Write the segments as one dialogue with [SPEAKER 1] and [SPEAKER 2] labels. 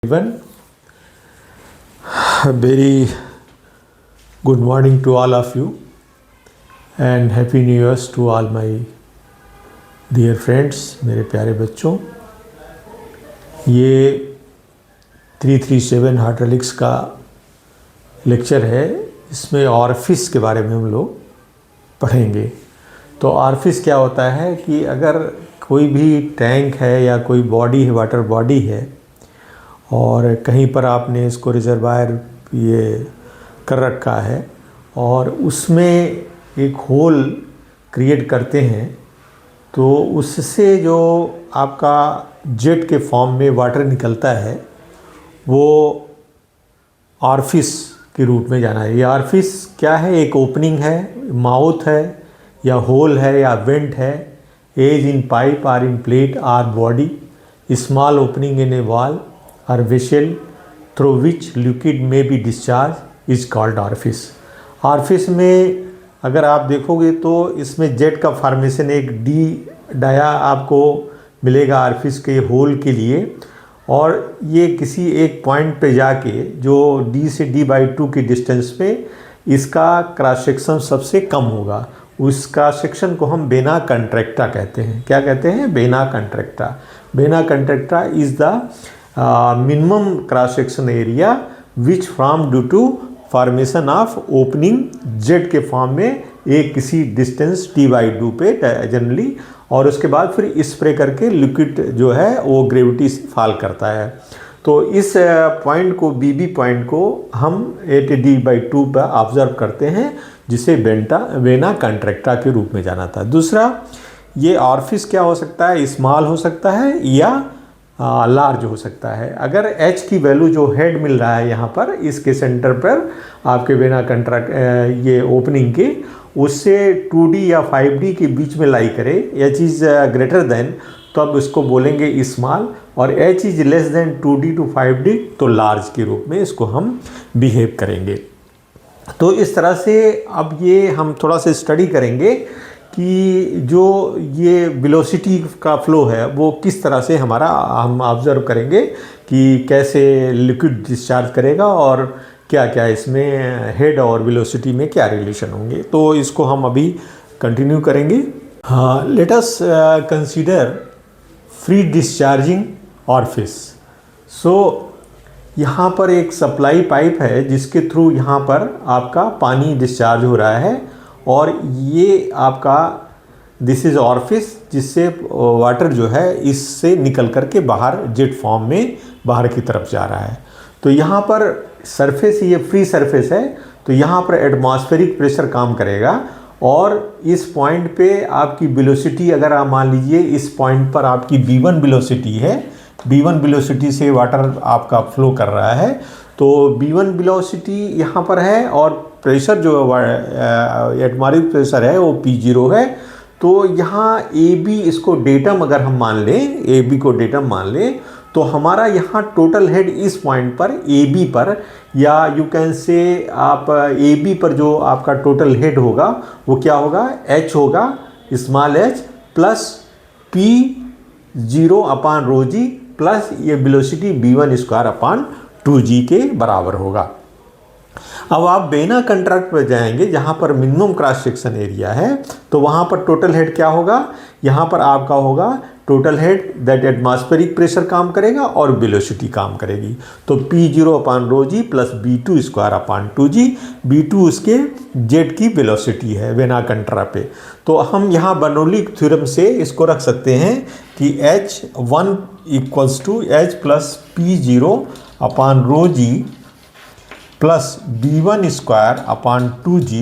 [SPEAKER 1] Everyone, a very good morning to all of you and happy new years to all my dear friends, मेरे प्यारे बच्चों। ये 337 hydraulics का lecture है। इसमें ऑरिफिस के बारे में हम लोग पढ़ेंगे। तो ऑरिफिस क्या होता है कि अगर कोई भी टैंक है या कोई बॉडी है, वाटर बॉडी है, और कहीं पर आपने इसको रिजर्वायर ये कर रखा है और उसमें एक होल क्रिएट करते हैं, तो उससे जो आपका जेट के फॉर्म में वाटर निकलता है वो ऑरिफिस के रूप में जाना है। ये ऑरिफिस क्या है? एक ओपनिंग है, माउथ है या होल है या वेंट है, as in pipe or in plate or body, small opening in a wall or vessel through which liquid may be discharged is called orifice। orifice में अगर आप देखोगे तो इसमें जेट का फॉर्मेशन एक डी डाया आपको मिलेगा orifice के होल के लिए, और ये किसी एक पॉइंट पे जाके जो डी से d/2 की डिस्टेंस पे इसका क्रॉस सेक्शन सबसे कम होगा। उस क्रॉस सेक्शन को हम वेना कंट्रैक्टा कहते हैं। क्या कहते हैं? Vena contracta. Vena contracta is the minimum cross section area which form due to formation of opening jet के फॉर्म में एक किसी डिस्टेंस d/2 पे जनरली, और उसके बाद फिर स्प्रे करके लिक्विड जो है वो ग्रेविटी से फॉल करता है। तो इस पॉइंट को, बीबी पॉइंट को हम 8d/2 पर ऑब्जर्व करते हैं, जिसे वेना कंट्रैक्टा के रूप में जाना था। दूसरा, ये ऑरिफिस क्या हो सकता है? स्मॉल हो सकता है या लार्ज हो सकता है। अगर H की वैल्यू जो हेड मिल रहा है यहाँ पर, इसके सेंटर पर आपके वेना कंट्रैक्ट ये ओपनिंग के, उससे 2D या 5D के बीच में लाई करे, H इज़ ग्रेटर देन, तो अब इसको बोलेंगे स्मॉल, और H is less than 2D to 5D तो लार्ज के रूप में इसको हम बिहेव करेंगे। तो इस तरह से अब ये हम थोड़ा सा स्टडी करेंगे कि जो ये वेलोसिटी का फ्लो है वो किस तरह से हम ऑब्ज़र्व करेंगे कि कैसे लिक्विड डिस्चार्ज करेगा और क्या क्या इसमें हेड और वेलोसिटी में क्या रिलेशन होंगे। तो इसको हम अभी कंटिन्यू करेंगे। हाँ, let us consider free discharging orifice. So यहाँ पर एक सप्लाई पाइप है जिसके थ्रू यहाँ पर आपका पानी डिस्चार्ज हो रहा है, और ये आपका दिस इज़ ऑरिफिस, जिससे वाटर जो है इससे निकल कर के बाहर जेट फॉर्म में बाहर की तरफ जा रहा है। तो यहाँ पर सरफेस, ये फ्री सरफेस है, तो यहाँ पर एटमॉस्फेरिक प्रेशर काम करेगा, और इस पॉइंट पे आपकी वेलोसिटी, अगर आप मान लीजिए इस पॉइंट पर आपकी V1 वेलोसिटी है, V1 वेलोसिटी से वाटर आपका फ्लो कर रहा है, तो V1 वेलोसिटी यहाँ पर है, और प्रेशर जो एटमॉस्फेरिक प्रेशर है वो P0 है। तो यहाँ AB इसको डेटम अगर हम मान लें, AB को डेटम मान लें, तो हमारा यहाँ टोटल हेड इस पॉइंट पर AB पर, या यू कैन से आप AB पर जो आपका टोटल हेड होगा वो क्या होगा? H होगा, small h plus P0/ρg plus ये वेलोसिटी V1² के बराबर होगा। अब आप वेना कंट्रैक्ट पर जाएंगे जहाँ पर मिनिमम क्रॉस सेक्शन एरिया है, तो वहाँ पर टोटल हेड क्या होगा? यहाँ पर आपका होगा total head that atmospheric pressure काम करेगा और वेलोसिटी काम करेगी। तो P0/ρg प्लस V2²/2g, V2 उसके जेट की वेलोसिटी है वेना कंट्रा पे। तो हम यहाँ बर्नौली थ्योरम से इसको रख सकते हैं कि H1 = H plus P0/ρg plus V1²/2g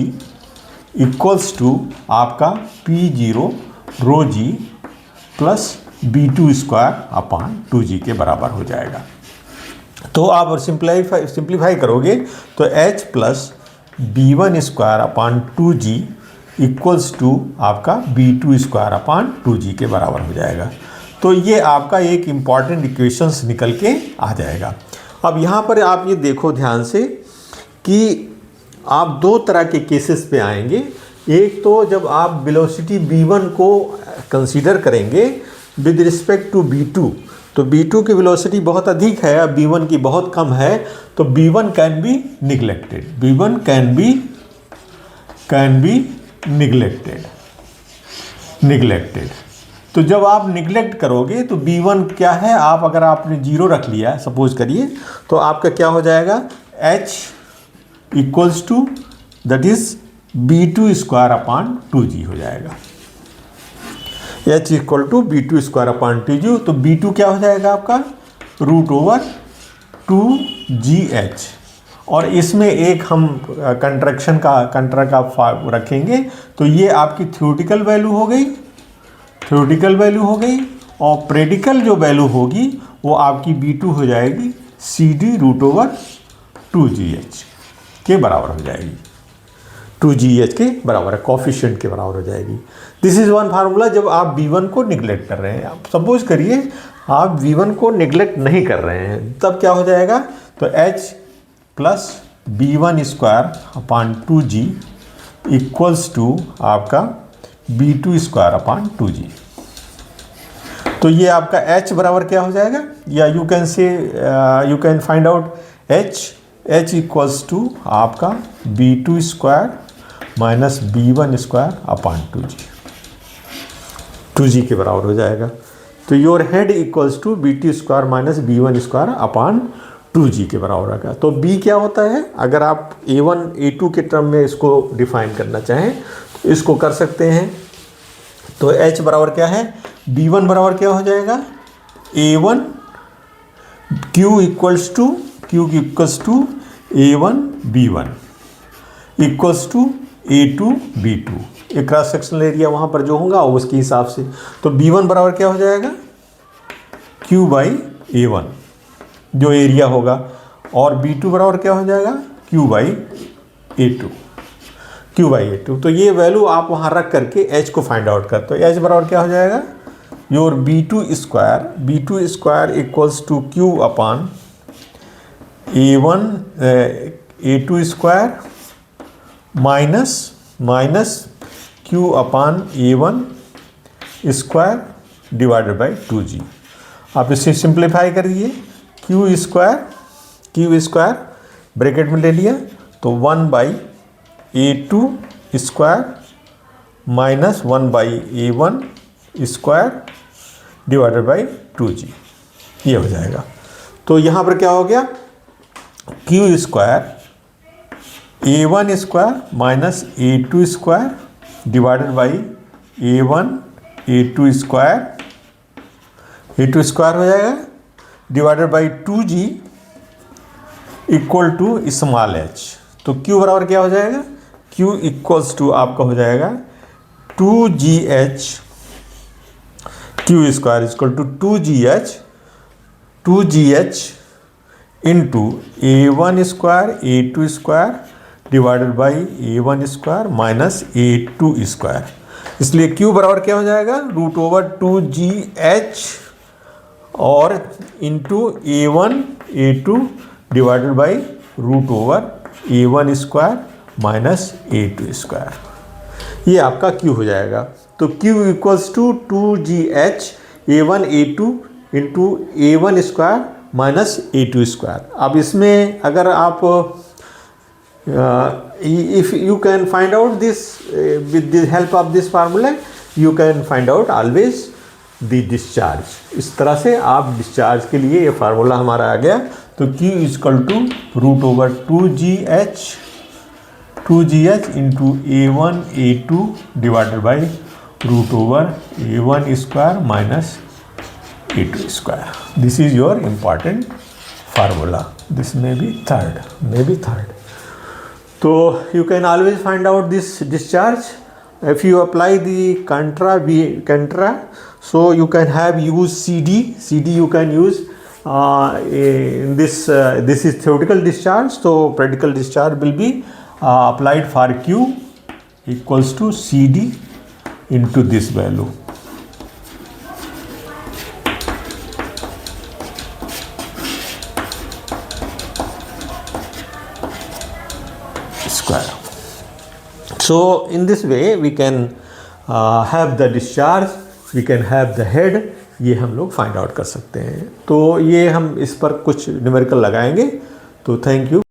[SPEAKER 1] equals to आपका P0ρg प्लस V2²/2g के बराबर हो जाएगा। तो आप सिंप्लीफाई करोगे तो H plus V1²/2g equals to आपका V2²/2g के बराबर हो जाएगा। तो ये आपका एक इम्पॉर्टेंट इक्वेशंस निकल के आ जाएगा। अब यहाँ पर आप ये देखो ध्यान से कि आप दो तरह के केसेस पे आएंगे। एक तो जब आप वेलोसिटी V1 को कंसीडर करेंगे विद रिस्पेक्ट टू V2, तो B2 की वेलोसिटी बहुत अधिक है, अब B1 की बहुत कम है, तो B1 can be neglected, B1 can be neglected. तो जब आप निगलेक्ट करोगे तो B1 क्या है, आप अगर आपने 0 रख लिया सपोज करिए, तो आपका क्या हो जाएगा, H equals to that is B2 square upon 2G हो जाएगा। H equal to B2 square upon 2G, तो B2 क्या हो जाएगा आपका, √2GH। और इसमें एक हम कंट्रा का रखेंगे, तो ये आपकी थ्योरेटिकल वैल्यू हो गई, और प्रेडिकल जो वैल्यू होगी वो आपकी B2 हो जाएगी CD√2GH के बराबर हो जाएगी, 2GH के बराबर है, कॉफिशिएंट के बराबर हो जाएगी। दिस इज वन फार्मूला जब आप B1 को निगलेक्ट कर रहे हैं। आप सपोज करिए आप B1 को निगलेक्ट नहीं कर रहे हैं, तब क्या हो जाएगा, तो H plus B1 square upon 2G equals to आपका B2 स्क्वायर अपॉन 2G। तो ये आपका H बराबर क्या हो जाएगा, या you can find out H equals to आपका B2 square minus B1 square upon 2G के बराबर हो जाएगा। तो your head equals to B2 square minus B1 square upon 2G के बराबर होगा। तो B क्या होता है, अगर आप A1 A2 के टर्म में इसको डिफाइन करना चाहें तो इसको कर सकते हैं। तो H बराबर क्या है, B1 बराबर क्या हो जाएगा, A1 Q equals to A1 B1 equals to A2 B2, एक क्रॉस सेक्शनल एरिया वहाँ पर जो होगा उसके हिसाब से। तो B1 बराबर क्या हो जाएगा, Q बाई A1 जो एरिया होगा, और B2 बराबर क्या हो जाएगा, Q बाई A2। तो ये वैल्यू आप वहाँ रख करके H को फाइंड आउट करते हो। H बराबर क्या हो जाएगा, your B2 square equals to Q upon A2 square minus Q upon A1 square divided by 2G। आप इसे सिंप्लीफाई करिए, Q स्क्वायर ब्रैकेट में ले लिया, तो 1 by A2 square minus 1 by A1 square divided by 2G, ये हो जाएगा। तो यहाँ पर क्या हो गया, Q square A1 square minus A2 square divided by A2 square हो जाएगा divided by 2G equal to small h। तो Q बराबर क्या हो जाएगा, Q इक्वल्स टू आपका हो जाएगा 2GH, Q square equal to 2GH into A1 square A2 square divided by A1 square minus A2 square. इसलिए Q बराबर क्या हो जाएगा, √2GH और into A2 divided by √A1 square minus A2 square. ये आपका Q हो जाएगा। तो Q equals to 2GH A1 A2 into A1 square minus A2 square. अब इसमें अगर आप if you can find out this with the help of this formula, you can find out always the discharge। इस तरह से आप discharge के लिए ये फार्मूला हमारा आ गया। तो Q equal to √2GH into A1 A2 divided by √A1 square minus A2 square. This is your important formula. This may be third। So you can always find out this discharge if you apply the contra, so you can have use CD you can use in this is theoretical discharge, so practical discharge will be applied for Q equals to CD into this value square. So in this way we can have the discharge, we can have the head, ये हम लोग find out कर सकते हैं। तो ये हम इस पर कुछ न्यूमेरिकल लगाएंगे। तो थैंक यू।